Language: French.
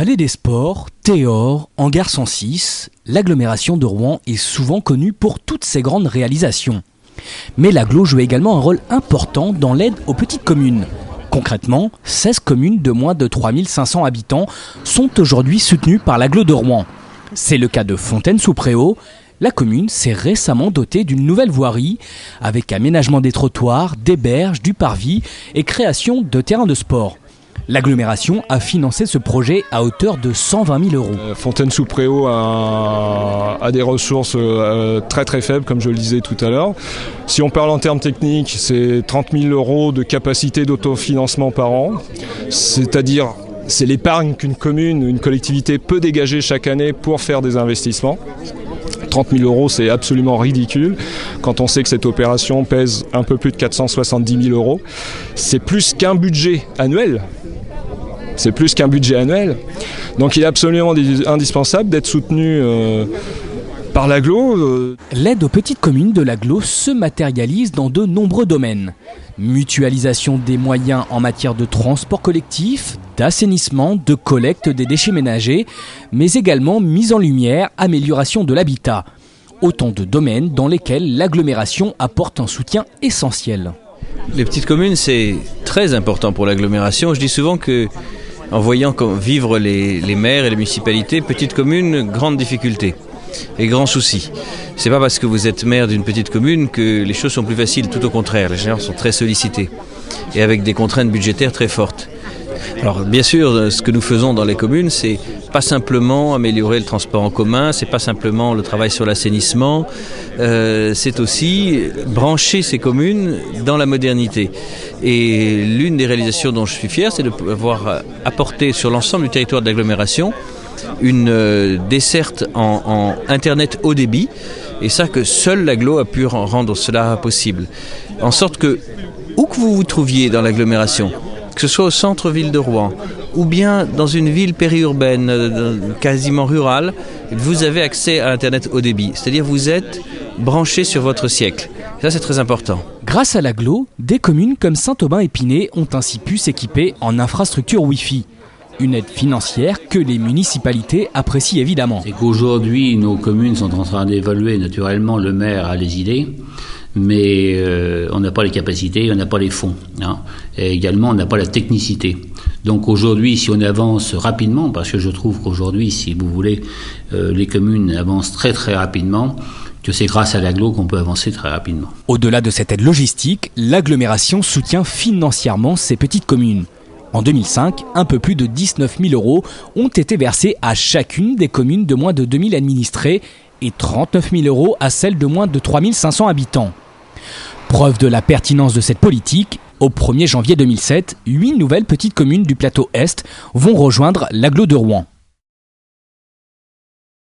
Palais des Sports, Théor, Hangar 106, l'agglomération de Rouen est souvent connue pour toutes ses grandes réalisations. Mais l'agglo joue également un rôle important dans l'aide aux petites communes. Concrètement, 16 communes de moins de 3500 habitants sont aujourd'hui soutenues par l'agglo de Rouen. C'est le cas de Fontaine-sous-Préaux. La commune s'est récemment dotée d'une nouvelle voirie avec aménagement des trottoirs, des berges, du parvis et création de terrains de sport. L'agglomération a financé ce projet à hauteur de 120 000 euros. Fontaine-sous-Préaux a des ressources très très faibles, comme je le disais tout à l'heure. Si on parle en termes techniques, c'est 30 000 euros de capacité d'autofinancement par an. C'est-à-dire, c'est l'épargne qu'une commune, une collectivité peut dégager chaque année pour faire des investissements. 30 000 euros, c'est absolument ridicule. Quand on sait que cette opération pèse un peu plus de 470 000 euros, c'est plus qu'un budget annuel. C'est plus qu'un budget annuel. Donc il est absolument indispensable d'être soutenu par l'agglo. L'aide aux petites communes de l'agglo se matérialise dans de nombreux domaines. Mutualisation des moyens en matière de transport collectif, d'assainissement, de collecte des déchets ménagers, mais également mise en lumière, amélioration de l'habitat. Autant de domaines dans lesquels l'agglomération apporte un soutien essentiel. Les petites communes, c'est très important pour l'agglomération. Je dis souvent que, en voyant vivre les maires et les municipalités, petites communes, grande difficulté et grand souci. C'est pas parce que vous êtes maire d'une petite commune que les choses sont plus faciles, tout au contraire. Les gens sont très sollicités et avec des contraintes budgétaires très fortes. Alors bien sûr, ce que nous faisons dans les communes, c'est pas simplement améliorer le transport en commun, c'est pas simplement le travail sur l'assainissement, c'est aussi brancher ces communes dans la modernité. Et l'une des réalisations dont je suis fier, c'est de pouvoir apporter sur l'ensemble du territoire de l'agglomération une desserte en Internet haut débit, et ça que seul l'agglo a pu rendre cela possible. En sorte que, où que vous vous trouviez dans l'agglomération, que ce soit au centre-ville de Rouen ou bien dans une ville périurbaine, quasiment rurale, vous avez accès à Internet haut débit. C'est-à-dire vous êtes branché sur votre siècle. Ça, c'est très important. Grâce à l'agglo, des communes comme Saint-Aubin-Épinay ont ainsi pu s'équiper en infrastructure Wi-Fi. Une aide financière que les municipalités apprécient évidemment. C'est qu'aujourd'hui, nos communes sont en train d'évaluer, naturellement, le maire a les idées, mais on n'a pas les capacités, on n'a pas les fonds. Et également, on n'a pas la technicité. Donc aujourd'hui, si on avance rapidement, parce que je trouve qu'aujourd'hui, si vous voulez, les communes avancent très très rapidement, que c'est grâce à l'agglo qu'on peut avancer très rapidement. Au-delà de cette aide logistique, l'agglomération soutient financièrement ces petites communes. En 2005, un peu plus de 19 000 euros ont été versés à chacune des communes de moins de 2000 administrés et 39 000 euros à celles de moins de 3500 habitants. Preuve de la pertinence de cette politique, au 1er janvier 2007, 8 nouvelles petites communes du plateau Est vont rejoindre l'agglo de Rouen.